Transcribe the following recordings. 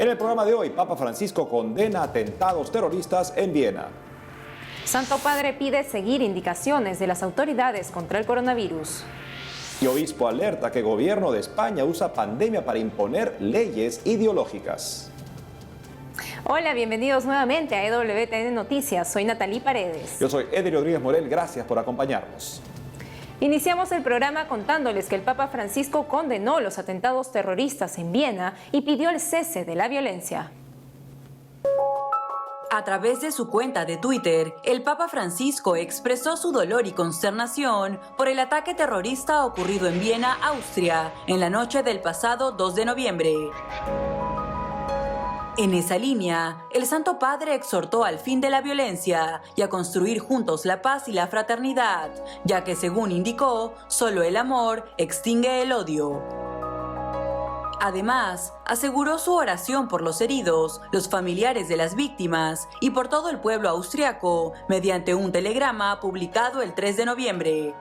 En el programa de hoy, Papa Francisco condena atentados terroristas en Viena. Santo Padre pide seguir indicaciones de las autoridades contra el coronavirus. Y obispo alerta que gobierno de España usa pandemia para imponer leyes ideológicas. Hola, bienvenidos nuevamente a EWTN Noticias. Soy Natalie Paredes. Yo soy Eder Rodríguez Morel, gracias por acompañarnos. Iniciamos el programa contándoles que el Papa Francisco condenó los atentados terroristas en Viena y pidió el cese de la violencia. A través de su cuenta de Twitter, el Papa Francisco expresó su dolor y consternación por el ataque terrorista ocurrido en Viena, Austria, en la noche del pasado 2 de noviembre. En esa línea, el Santo Padre exhortó al fin de la violencia y a construir juntos la paz y la fraternidad, ya que, según indicó, solo el amor extingue el odio. Además, aseguró su oración por los heridos, los familiares de las víctimas y por todo el pueblo austriaco mediante un telegrama publicado el 3 de noviembre.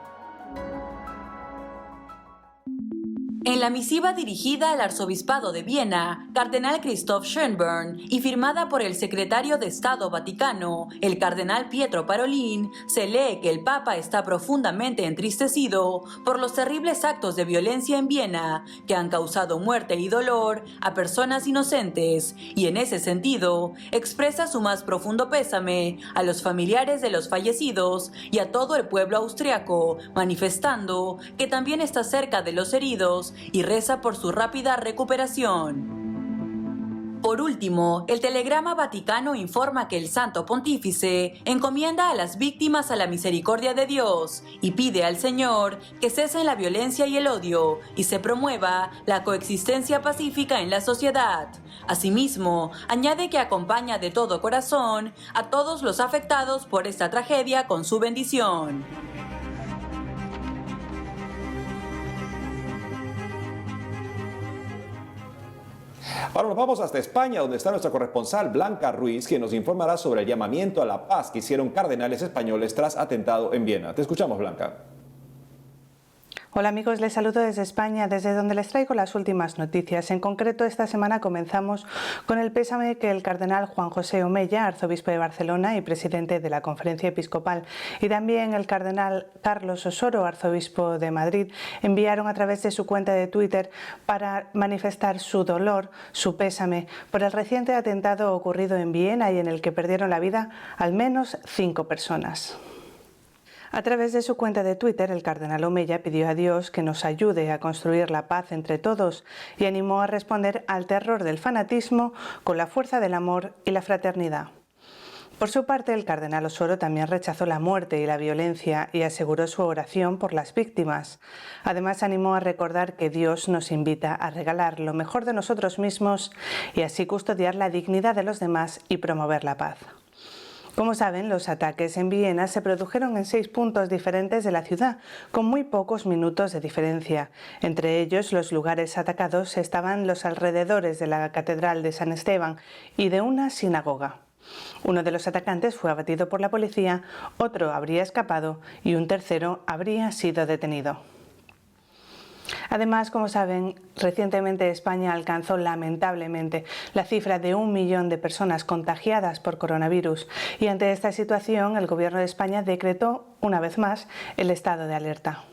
En la misiva dirigida al arzobispado de Viena, cardenal Christoph Schönborn, y firmada por el secretario de Estado Vaticano, el cardenal Pietro Parolin, se lee que el Papa está profundamente entristecido por los terribles actos de violencia en Viena que han causado muerte y dolor a personas inocentes, y en ese sentido expresa su más profundo pésame a los familiares de los fallecidos y a todo el pueblo austriaco, manifestando que también está cerca de los heridos y reza por su rápida recuperación. Por último, el telegrama vaticano informa que el Santo Pontífice encomienda a las víctimas a la misericordia de Dios y pide al Señor que cesen la violencia y el odio y se promueva la coexistencia pacífica en la sociedad. Asimismo, añade que acompaña de todo corazón a todos los afectados por esta tragedia con su bendición. Ahora nos vamos hasta España, donde está nuestra corresponsal Blanca Ruiz, quien nos informará sobre el llamamiento a la paz que hicieron cardenales españoles tras atentado en Viena. Te escuchamos, Blanca. Hola amigos, les saludo desde España, desde donde les traigo las últimas noticias. En concreto, esta semana comenzamos con el pésame que el cardenal Juan José Omella, arzobispo de Barcelona y presidente de la Conferencia Episcopal, y también el cardenal Carlos Osoro, arzobispo de Madrid, enviaron a través de su cuenta de Twitter para manifestar su dolor, su pésame, por el reciente atentado ocurrido en Viena y en el que perdieron la vida al menos 5 personas. A través de su cuenta de Twitter, el cardenal Omella pidió a Dios que nos ayude a construir la paz entre todos y animó a responder al terror del fanatismo con la fuerza del amor y la fraternidad. Por su parte, el cardenal Osoro también rechazó la muerte y la violencia y aseguró su oración por las víctimas. Además, animó a recordar que Dios nos invita a regalar lo mejor de nosotros mismos y así custodiar la dignidad de los demás y promover la paz. Como saben, los ataques en Viena se produjeron en 6 puntos diferentes de la ciudad, con muy pocos minutos de diferencia. Entre ellos, los lugares atacados estaban los alrededores de la Catedral de San Esteban y de una sinagoga. Uno de los atacantes fue abatido por la policía, otro habría escapado y un tercero habría sido detenido. Además, como saben, recientemente España alcanzó lamentablemente la cifra de 1 millón de personas contagiadas por coronavirus y ante esta situación el Gobierno de España decretó una vez más el estado de alerta.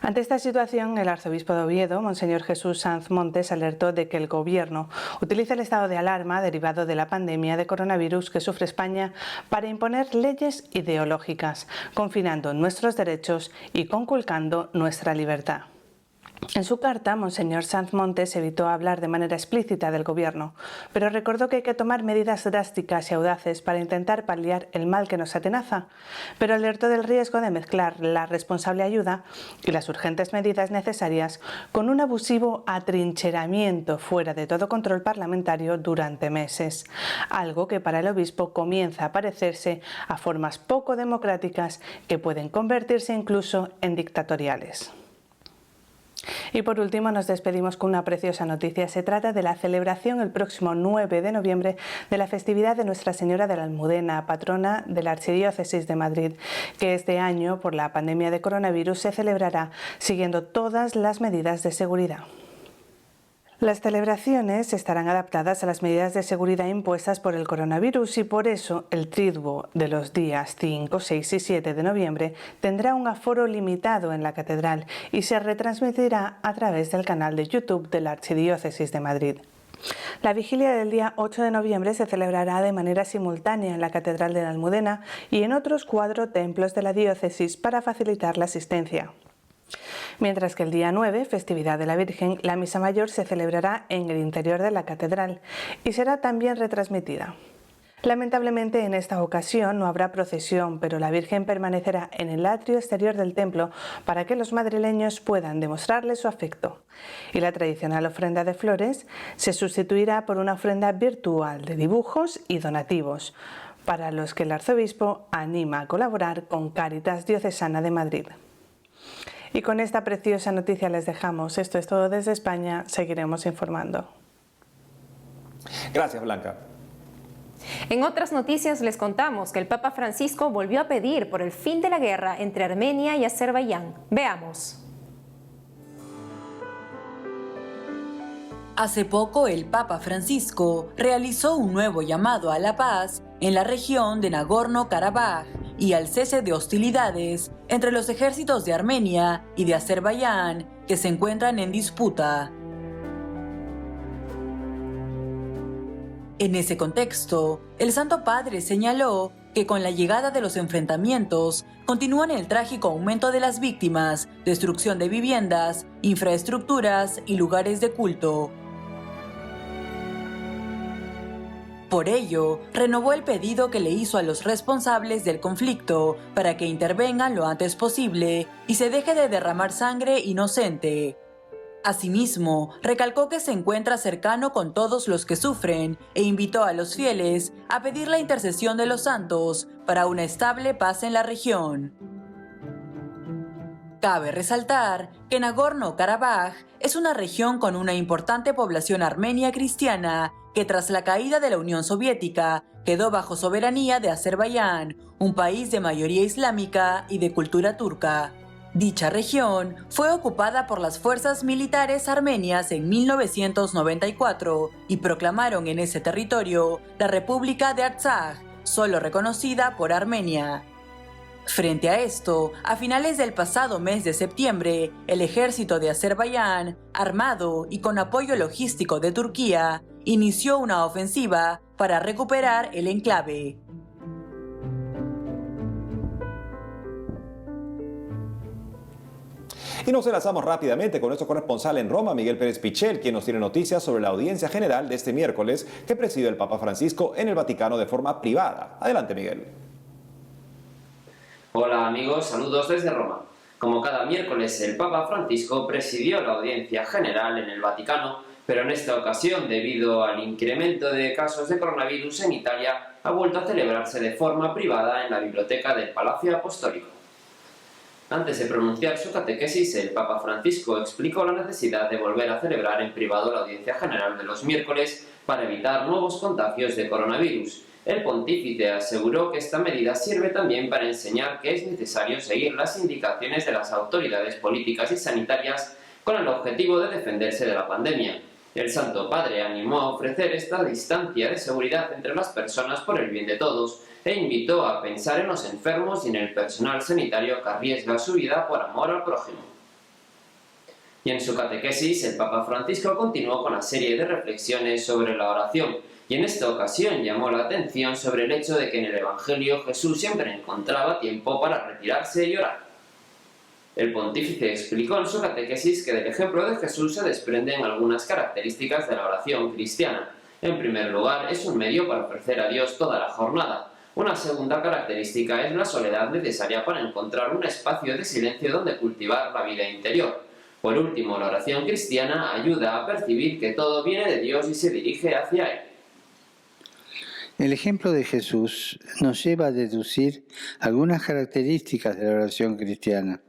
Ante esta situación, el arzobispo de Oviedo, Monseñor Jesús Sanz Montes, alertó de que el Gobierno utiliza el estado de alarma derivado de la pandemia de coronavirus que sufre España para imponer leyes ideológicas, confinando nuestros derechos y conculcando nuestra libertad. En su carta, Monseñor Sanz Montes evitó hablar de manera explícita del Gobierno, pero recordó que hay que tomar medidas drásticas y audaces para intentar paliar el mal que nos atenaza, pero alertó del riesgo de mezclar la responsable ayuda y las urgentes medidas necesarias con un abusivo atrincheramiento fuera de todo control parlamentario durante meses, algo que para el obispo comienza a parecerse a formas poco democráticas que pueden convertirse incluso en dictatoriales. Y por último nos despedimos con una preciosa noticia. Se trata de la celebración el próximo 9 de noviembre de la festividad de Nuestra Señora de la Almudena, patrona de la Archidiócesis de Madrid, que este año, por la pandemia de coronavirus, se celebrará siguiendo todas las medidas de seguridad. Las celebraciones estarán adaptadas a las medidas de seguridad impuestas por el coronavirus y por eso el Triduo de los días 5, 6 y 7 de noviembre tendrá un aforo limitado en la catedral y se retransmitirá a través del canal de YouTube de la Archidiócesis de Madrid. La vigilia del día 8 de noviembre se celebrará de manera simultánea en la Catedral de la Almudena y en otros 4 templos de la diócesis para facilitar la asistencia. Mientras que el día 9, festividad de la Virgen, la misa mayor se celebrará en el interior de la catedral y será también retransmitida. Lamentablemente en esta ocasión no habrá procesión, pero la Virgen permanecerá en el atrio exterior del templo para que los madrileños puedan demostrarle su afecto. Y la tradicional ofrenda de flores se sustituirá por una ofrenda virtual de dibujos y donativos, para los que el arzobispo anima a colaborar con Cáritas Diocesana de Madrid. Y con esta preciosa noticia les dejamos. Esto es todo desde España. Seguiremos informando. Gracias, Blanca. En otras noticias les contamos que el Papa Francisco volvió a pedir por el fin de la guerra entre Armenia y Azerbaiyán. Veamos. Hace poco el Papa Francisco realizó un nuevo llamado a la paz en la región de Nagorno-Karabaj y al cese de hostilidades entre los ejércitos de Armenia y de Azerbaiyán que se encuentran en disputa. En ese contexto, el Santo Padre señaló que con la llegada de los enfrentamientos continúan el trágico aumento de las víctimas, destrucción de viviendas, infraestructuras y lugares de culto. Por ello, renovó el pedido que le hizo a los responsables del conflicto para que intervengan lo antes posible y se deje de derramar sangre inocente. Asimismo, recalcó que se encuentra cercano con todos los que sufren e invitó a los fieles a pedir la intercesión de los santos para una estable paz en la región. Cabe resaltar que Nagorno-Karabaj es una región con una importante población armenia cristiana que tras la caída de la Unión Soviética quedó bajo soberanía de Azerbaiyán, un país de mayoría islámica y de cultura turca. Dicha región fue ocupada por las fuerzas militares armenias en 1994 y proclamaron en ese territorio la República de Artsaj, solo reconocida por Armenia. Frente a esto, a finales del pasado mes de septiembre, el ejército de Azerbaiyán, armado y con apoyo logístico de Turquía, inició una ofensiva para recuperar el enclave. Y nos enlazamos rápidamente con nuestro corresponsal en Roma, Miguel Pérez Pichel, quien nos tiene noticias sobre la audiencia general de este miércoles que preside el Papa Francisco en el Vaticano de forma privada. Adelante, Miguel. Hola amigos, saludos desde Roma. Como cada miércoles, el Papa Francisco presidió la audiencia general en el Vaticano, pero en esta ocasión, debido al incremento de casos de coronavirus en Italia, ha vuelto a celebrarse de forma privada en la biblioteca del Palacio Apostólico. Antes de pronunciar su catequesis, el Papa Francisco explicó la necesidad de volver a celebrar en privado la audiencia general de los miércoles para evitar nuevos contagios de coronavirus. El pontífice aseguró que esta medida sirve también para enseñar que es necesario seguir las indicaciones de las autoridades políticas y sanitarias con el objetivo de defenderse de la pandemia. El Santo Padre animó a ofrecer esta distancia de seguridad entre las personas por el bien de todos e invitó a pensar en los enfermos y en el personal sanitario que arriesga su vida por amor al prójimo. Y en su catequesis, el Papa Francisco continuó con la serie de reflexiones sobre la oración, y en esta ocasión llamó la atención sobre el hecho de que en el Evangelio Jesús siempre encontraba tiempo para retirarse y orar. El pontífice explicó en su catequesis que del ejemplo de Jesús se desprenden algunas características de la oración cristiana. En primer lugar, es un medio para ofrecer a Dios toda la jornada. Una segunda característica es la soledad necesaria para encontrar un espacio de silencio donde cultivar la vida interior. Por último, la oración cristiana ayuda a percibir que todo viene de Dios y se dirige hacia Él. El ejemplo de Jesús nos lleva a deducir algunas características de la oración cristiana.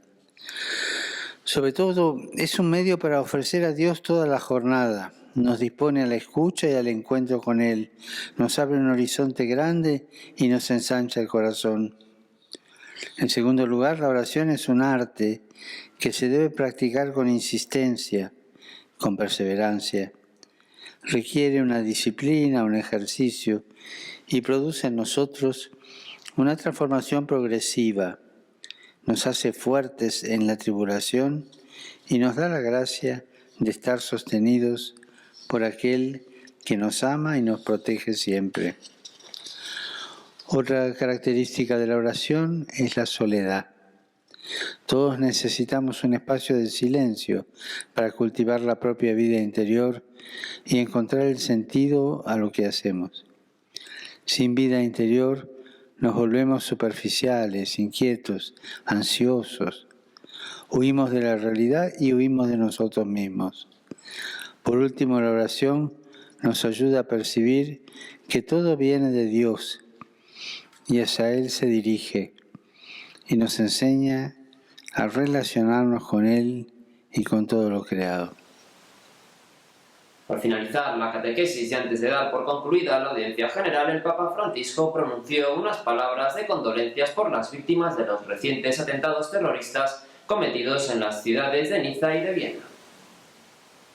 Sobre todo, es un medio para ofrecer a Dios toda la jornada. Nos dispone a la escucha y al encuentro con Él. Nos abre un horizonte grande y nos ensancha el corazón. En segundo lugar, la oración es un arte que se debe practicar con insistencia, con perseverancia. requiere una disciplina, un ejercicio y produce en nosotros una transformación progresiva. Nos hace fuertes en la tribulación y nos da la gracia de estar sostenidos por aquel que nos ama y nos protege siempre. Otra característica de la oración es la soledad. Todos necesitamos un espacio de silencio para cultivar la propia vida interior y encontrar el sentido a lo que hacemos. Sin vida interior nos volvemos superficiales, inquietos, ansiosos. Huimos de la realidad y huimos de nosotros mismos. Por último, la oración nos ayuda a percibir que todo viene de Dios y hacia Él se dirige y nos enseña a relacionarnos con Él y con todo lo creado. Al finalizar la catequesis y antes de dar por concluida la audiencia general, el Papa Francisco pronunció unas palabras de condolencias por las víctimas de los recientes atentados terroristas cometidos en las ciudades de Niza y de Viena.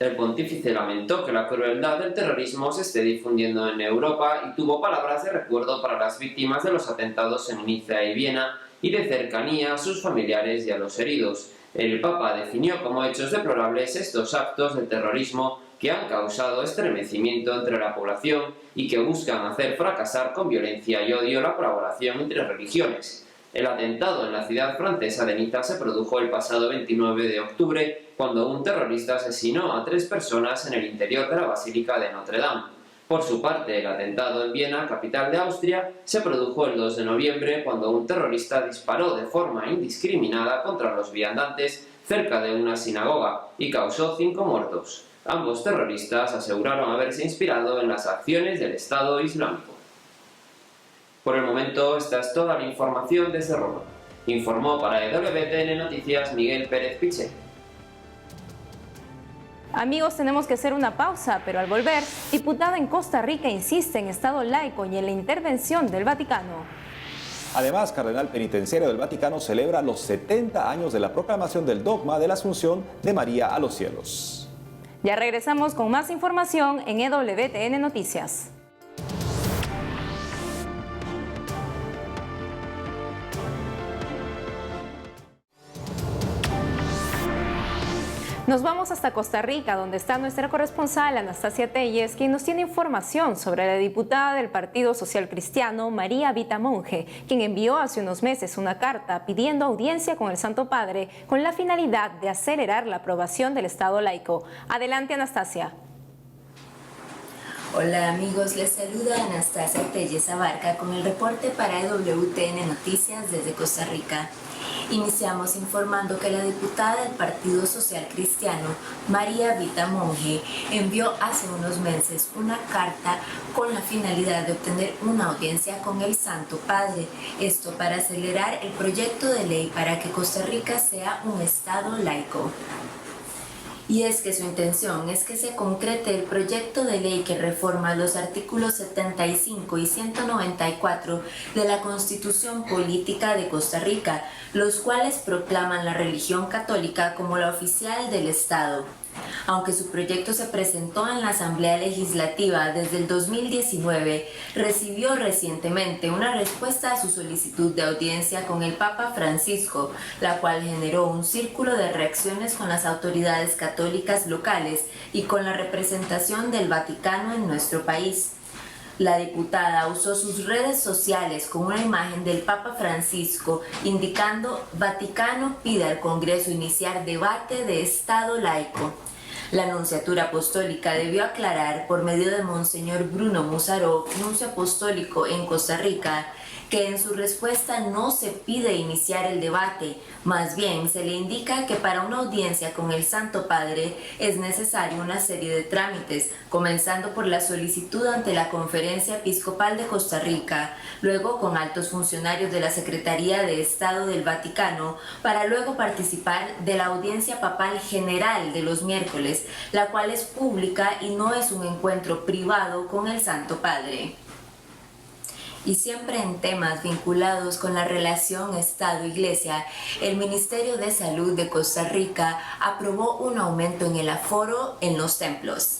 El pontífice lamentó que la crueldad del terrorismo se esté difundiendo en Europa y tuvo palabras de recuerdo para las víctimas de los atentados en Niza y Viena y de cercanía a sus familiares y a los heridos. El Papa definió como hechos deplorables estos actos de terrorismo que han causado estremecimiento entre la población y que buscan hacer fracasar con violencia y odio la colaboración entre religiones. El atentado en la ciudad francesa de Niza se produjo el pasado 29 de octubre, cuando un terrorista asesinó a 3 personas en el interior de la Basílica de Notre Dame. Por su parte, el atentado en Viena, capital de Austria, se produjo el 2 de noviembre, cuando un terrorista disparó de forma indiscriminada contra los viandantes cerca de una sinagoga y causó 5 muertos. Ambos terroristas aseguraron haberse inspirado en las acciones del Estado Islámico. Por el momento, esta es toda la información desde Roma. Informó para EWTN Noticias Miguel Pérez Piché. Amigos, tenemos que hacer una pausa, pero al volver, diputada en Costa Rica insiste en Estado laico y en la intervención del Vaticano. Además, Cardenal Penitenciario del Vaticano celebra los 70 años de la proclamación del dogma de la Asunción de María a los cielos. Ya regresamos con más información en EWTN Noticias. Nos vamos hasta Costa Rica, donde está nuestra corresponsal Anastasia Telles, quien nos tiene información sobre la diputada del Partido Social Cristiano, María Vita Monge, quien envió hace unos meses una carta pidiendo audiencia con el Santo Padre con la finalidad de acelerar la aprobación del Estado laico. Adelante, Anastasia. Hola amigos, les saluda Anastasia Telles Abarca con el reporte para EWTN Noticias desde Costa Rica. Iniciamos informando que la diputada del Partido Social Cristiano, María Vita Monge, envió hace unos meses una carta con la finalidad de obtener una audiencia con el Santo Padre, esto para acelerar el proyecto de ley para que Costa Rica sea un Estado laico. Y es que su intención es que se concrete el proyecto de ley que reforma los artículos 75 y 194 de la Constitución Política de Costa Rica, los cuales proclaman la religión católica como la oficial del Estado. Aunque su proyecto se presentó en la Asamblea Legislativa desde el 2019, recibió recientemente una respuesta a su solicitud de audiencia con el Papa Francisco, la cual generó un círculo de reacciones con las autoridades católicas locales y con la representación del Vaticano en nuestro país. La diputada usó sus redes sociales con una imagen del Papa Francisco indicando «Vaticano pide al Congreso iniciar debate de Estado laico». La Nunciatura Apostólica debió aclarar por medio de Monseñor Bruno Musaró, nuncio apostólico en Costa Rica, que en su respuesta no se pide iniciar el debate, más bien se le indica que para una audiencia con el Santo Padre es necesaria una serie de trámites, comenzando por la solicitud ante la Conferencia Episcopal de Costa Rica, luego con altos funcionarios de la Secretaría de Estado del Vaticano, para luego participar de la audiencia papal general de los miércoles, la cual es pública y no es un encuentro privado con el Santo Padre. Y siempre en temas vinculados con la relación Estado-Iglesia, el Ministerio de Salud de Costa Rica aprobó un aumento en el aforo en los templos.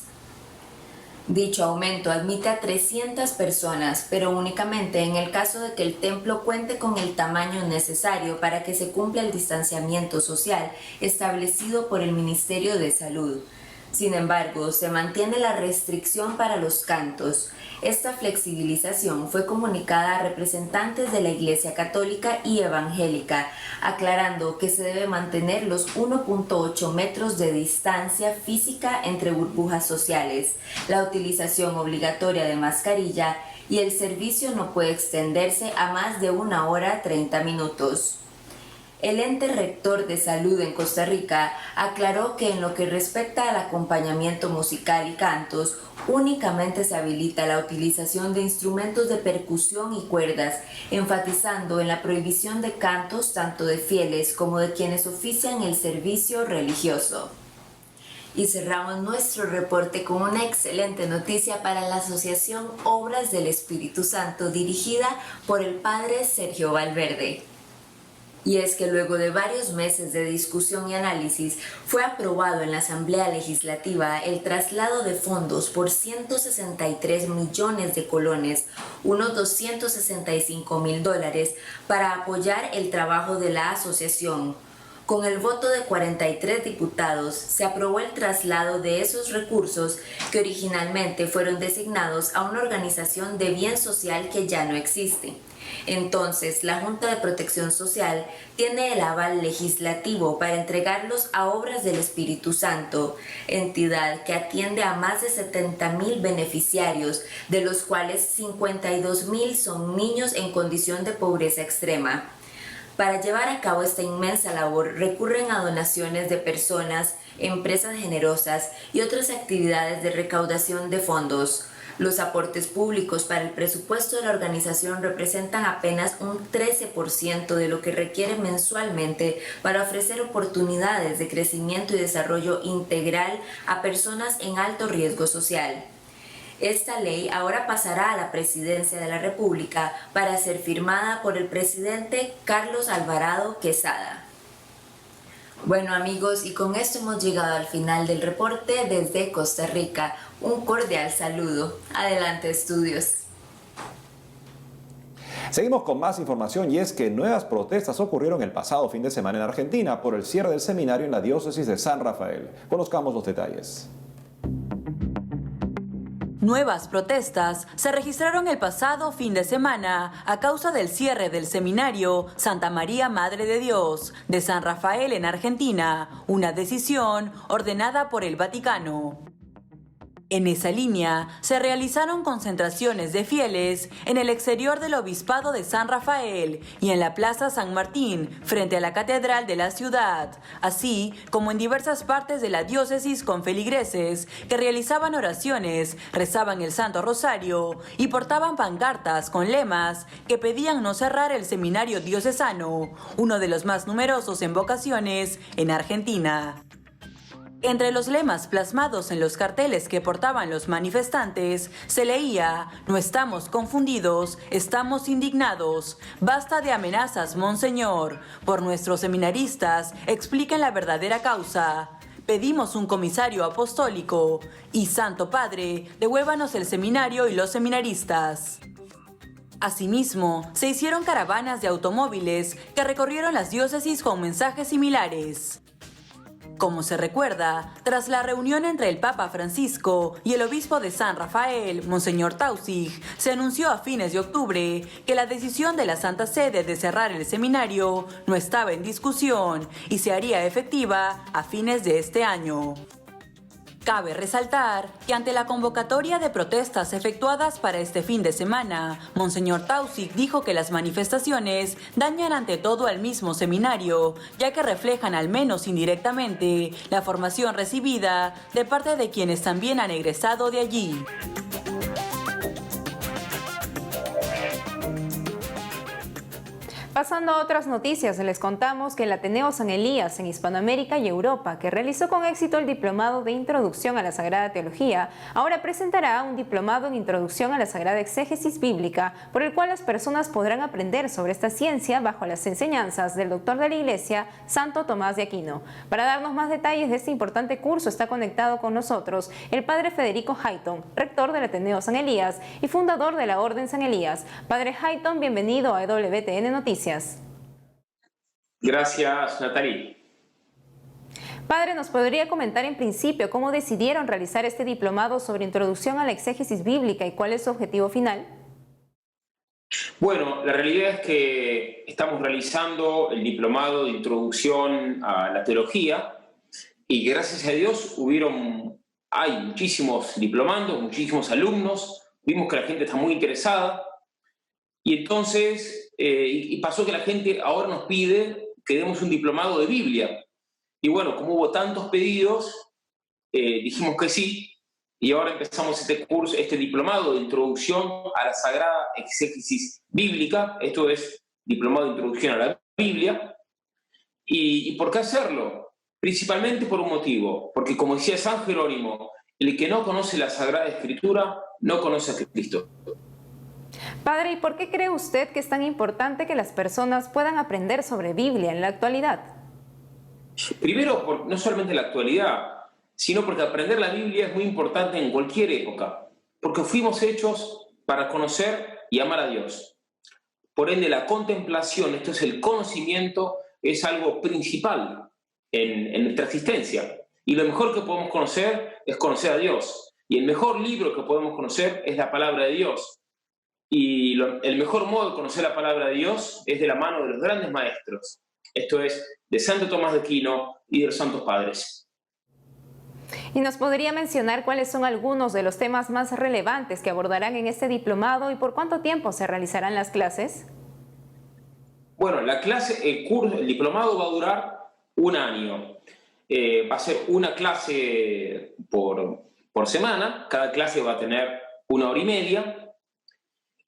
Dicho aumento admite a 300 personas, pero únicamente en el caso de que el templo cuente con el tamaño necesario para que se cumpla el distanciamiento social establecido por el Ministerio de Salud. Sin embargo, se mantiene la restricción para los cantos. Esta flexibilización fue comunicada a representantes de la Iglesia Católica y Evangélica, aclarando que se debe mantener los 1.8 metros de distancia física entre burbujas sociales, la utilización obligatoria de mascarilla y el servicio no puede extenderse a más de 1 hora 30 minutos. El ente rector de salud en Costa Rica aclaró que en lo que respecta al acompañamiento musical y cantos, únicamente se habilita la utilización de instrumentos de percusión y cuerdas, enfatizando en la prohibición de cantos tanto de fieles como de quienes ofician el servicio religioso. Y cerramos nuestro reporte con una excelente noticia para la Asociación Obras del Espíritu Santo dirigida por el Padre Sergio Valverde. Y es que luego de varios meses de discusión y análisis, fue aprobado en la Asamblea Legislativa el traslado de fondos por 163 millones de colones, unos $265,000, para apoyar el trabajo de la asociación. Con el voto de 43 diputados, se aprobó el traslado de esos recursos que originalmente fueron designados a una organización de bien social que ya no existe. Entonces, la Junta de Protección Social tiene el aval legislativo para entregarlos a Obras del Espíritu Santo, entidad que atiende a más de 70,000 beneficiarios, de los cuales 52,000 son niños en condición de pobreza extrema. Para llevar a cabo esta inmensa labor recurren a donaciones de personas, empresas generosas y otras actividades de recaudación de fondos. Los aportes públicos para el presupuesto de la organización representan apenas un 13% de lo que requiere mensualmente para ofrecer oportunidades de crecimiento y desarrollo integral a personas en alto riesgo social. Esta ley ahora pasará a la Presidencia de la República para ser firmada por el presidente Carlos Alvarado Quesada. Bueno amigos, y con esto hemos llegado al final del reporte desde Costa Rica. Un cordial saludo. Adelante, estudios. Seguimos con más información y es que nuevas protestas ocurrieron el pasado fin de semana en Argentina por el cierre del seminario en la diócesis de San Rafael. Conozcamos los detalles. Nuevas protestas se registraron el pasado fin de semana a causa del cierre del seminario Santa María Madre de Dios de San Rafael en Argentina, una decisión ordenada por el Vaticano. En esa línea, se realizaron concentraciones de fieles en el exterior del Obispado de San Rafael y en la Plaza San Martín, frente a la Catedral de la ciudad, así como en diversas partes de la diócesis con feligreses que realizaban oraciones, rezaban el Santo Rosario y portaban pancartas con lemas que pedían no cerrar el seminario diocesano, uno de los más numerosos en vocaciones en Argentina. Entre los lemas plasmados en los carteles que portaban los manifestantes, se leía: "No estamos confundidos, estamos indignados. Basta de amenazas, monseñor. Por nuestros seminaristas, expliquen la verdadera causa. Pedimos un comisario apostólico. Y Santo Padre, devuélvanos el seminario y los seminaristas". Asimismo, se hicieron caravanas de automóviles que recorrieron las diócesis con mensajes similares. Como se recuerda, tras la reunión entre el Papa Francisco y el obispo de San Rafael, Monseñor Tausig, se anunció a fines de octubre que la decisión de la Santa Sede de cerrar el seminario no estaba en discusión y se haría efectiva a fines de este año. Cabe resaltar que ante la convocatoria de protestas efectuadas para este fin de semana, Monseñor Tausig dijo que las manifestaciones dañan ante todo al mismo seminario, ya que reflejan al menos indirectamente la formación recibida de parte de quienes también han egresado de allí. Pasando a otras noticias, les contamos que el Ateneo San Elías en Hispanoamérica y Europa, que realizó con éxito el diplomado de Introducción a la Sagrada Teología, ahora presentará un diplomado en Introducción a la Sagrada Exégesis Bíblica, por el cual las personas podrán aprender sobre esta ciencia bajo las enseñanzas del doctor de la Iglesia, Santo Tomás de Aquino. Para darnos más detalles de este importante curso está conectado con nosotros el padre Federico Hayton, rector del Ateneo San Elías y fundador de la Orden San Elías. Padre Hayton, bienvenido a EWTN Noticias. Gracias, Natalie. Padre, ¿nos podría comentar en principio cómo decidieron realizar este diplomado sobre introducción a la exégesis bíblica y cuál es su objetivo final? Bueno, la realidad es que estamos realizando el diplomado de introducción a la teología y gracias a Dios hay muchísimos diplomandos, muchísimos alumnos, vimos que la gente está muy interesada y entonces y pasó que la gente ahora nos pide que demos un diplomado de Biblia. Y bueno, como hubo tantos pedidos, dijimos que sí, y ahora empezamos este diplomado de introducción a la Sagrada Exégesis Bíblica. Esto es diplomado de introducción a la Biblia. ¿Y por qué hacerlo? Principalmente por un motivo, porque como decía San Jerónimo, el que no conoce la Sagrada Escritura no conoce a Cristo. Padre, ¿y por qué cree usted que es tan importante que las personas puedan aprender sobre Biblia en la actualidad? Primero, no solamente en la actualidad, sino porque aprender la Biblia es muy importante en cualquier época, porque fuimos hechos para conocer y amar a Dios. Por ende, la contemplación, esto es el conocimiento, es algo principal en nuestra existencia. Y lo mejor que podemos conocer es conocer a Dios. Y el mejor libro que podemos conocer es la palabra de Dios. Y el mejor modo de conocer la palabra de Dios es de la mano de los grandes maestros. Esto es, de Santo Tomás de Aquino y de los Santos Padres. ¿Y nos podría mencionar cuáles son algunos de los temas más relevantes que abordarán en este diplomado y por cuánto tiempo se realizarán las clases? Bueno, el diplomado va a durar un año. Va a ser una clase por semana. Cada clase va a tener 1 hora y media.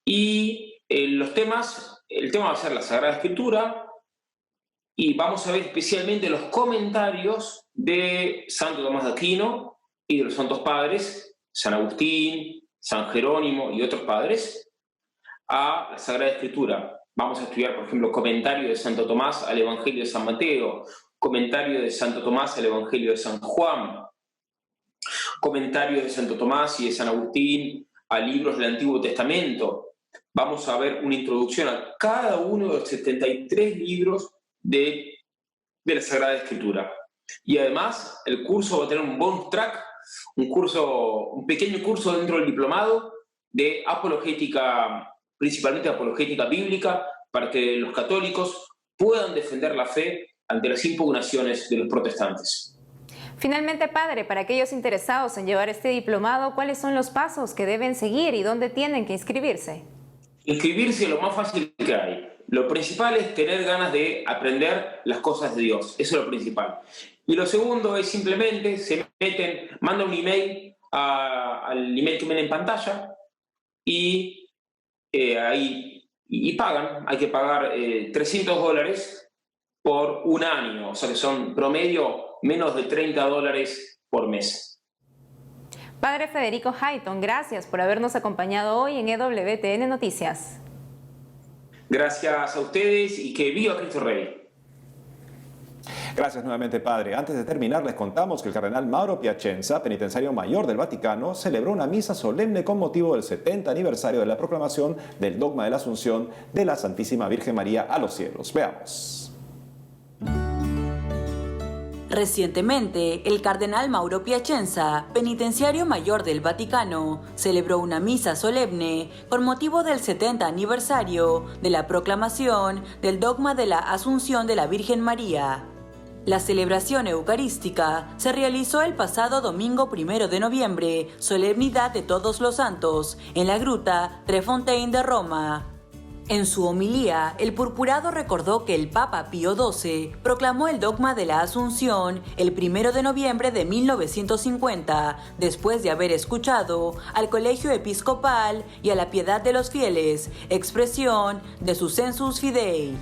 Y el tema va a ser la Sagrada Escritura y vamos a ver especialmente los comentarios de Santo Tomás de Aquino y de los Santos Padres, San Agustín, San Jerónimo y otros padres, a la Sagrada Escritura. Vamos a estudiar, por ejemplo, comentario de Santo Tomás al Evangelio de San Mateo, comentario de Santo Tomás al Evangelio de San Juan, comentario de Santo Tomás y de San Agustín a libros del Antiguo Testamento. Vamos a ver una introducción a cada uno de los 73 libros de la Sagrada Escritura. Y además, el curso va a tener un bonus track, un pequeño curso dentro del diplomado de apologética, principalmente apologética bíblica, para que los católicos puedan defender la fe ante las impugnaciones de los protestantes. Finalmente, padre, para aquellos interesados en llevar este diplomado, ¿cuáles son los pasos que deben seguir y dónde tienen que inscribirse? Inscribirse es lo más fácil que hay. Lo principal es tener ganas de aprender las cosas de Dios. Eso es lo principal. Y lo segundo es simplemente mandan un email al email que ven en pantalla y pagan. Hay que pagar $300 por un año. O sea que son promedio menos de $30 por mes. Padre Federico Hayton, gracias por habernos acompañado hoy en EWTN Noticias. Gracias a ustedes y que viva Cristo Rey. Gracias nuevamente, padre. Antes de terminar, les contamos que el cardenal Mauro Piacenza, penitenciario mayor del Vaticano, celebró una misa solemne con motivo del 70 aniversario de la proclamación del dogma de la Asunción de la Santísima Virgen María a los cielos. Veamos. Recientemente, el cardenal Mauro Piacenza, penitenciario mayor del Vaticano, celebró una misa solemne con motivo del 70 aniversario de la proclamación del dogma de la Asunción de la Virgen María. La celebración eucarística se realizó el pasado domingo 1 de noviembre, solemnidad de Todos los Santos, en la gruta Tre Fontane de Roma. En su homilía, el purpurado recordó que el Papa Pío XII proclamó el dogma de la Asunción el 1 de noviembre de 1950, después de haber escuchado al Colegio Episcopal y a la piedad de los fieles, expresión de su Sensus Fidei.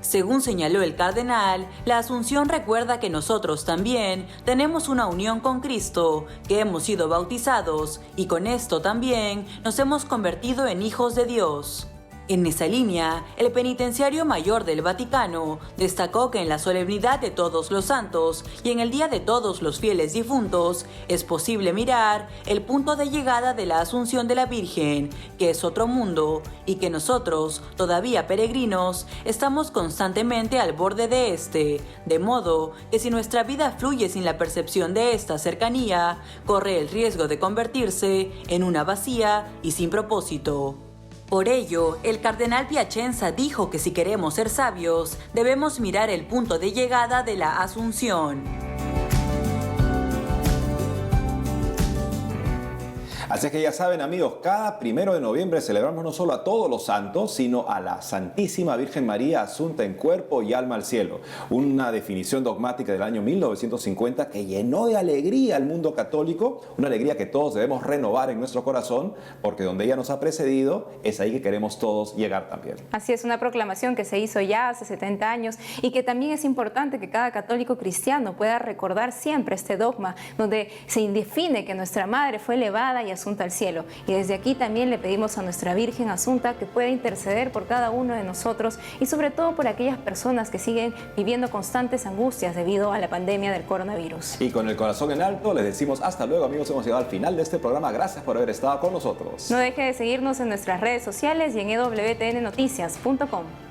Según señaló el cardenal, la Asunción recuerda que nosotros también tenemos una unión con Cristo, que hemos sido bautizados y con esto también nos hemos convertido en hijos de Dios. En esa línea, el penitenciario mayor del Vaticano destacó que en la solemnidad de Todos los Santos y en el Día de Todos los Fieles Difuntos es posible mirar el punto de llegada de la Asunción de la Virgen, que es otro mundo, y que nosotros, todavía peregrinos, estamos constantemente al borde de este, de modo que si nuestra vida fluye sin la percepción de esta cercanía, corre el riesgo de convertirse en una vacía y sin propósito. Por ello, el cardenal Piacenza dijo que si queremos ser sabios, debemos mirar el punto de llegada de la Asunción. Así es que ya saben, amigos, cada 1 de noviembre celebramos no solo a todos los santos, sino a la Santísima Virgen María asunta en cuerpo y alma al cielo. Una definición dogmática del año 1950 que llenó de alegría al mundo católico, una alegría que todos debemos renovar en nuestro corazón, porque donde ella nos ha precedido, es ahí que queremos todos llegar también. Así es, una proclamación que se hizo ya hace 70 años y que también es importante que cada católico cristiano pueda recordar siempre este dogma, donde se define que nuestra Madre fue elevada y asunta al cielo. Y desde aquí también le pedimos a nuestra Virgen Asunta que pueda interceder por cada uno de nosotros y sobre todo por aquellas personas que siguen viviendo constantes angustias debido a la pandemia del coronavirus. Y con el corazón en alto les decimos hasta luego, amigos. Hemos llegado al final de este programa. Gracias por haber estado con nosotros. No deje de seguirnos en nuestras redes sociales y en ewtnnoticias.com.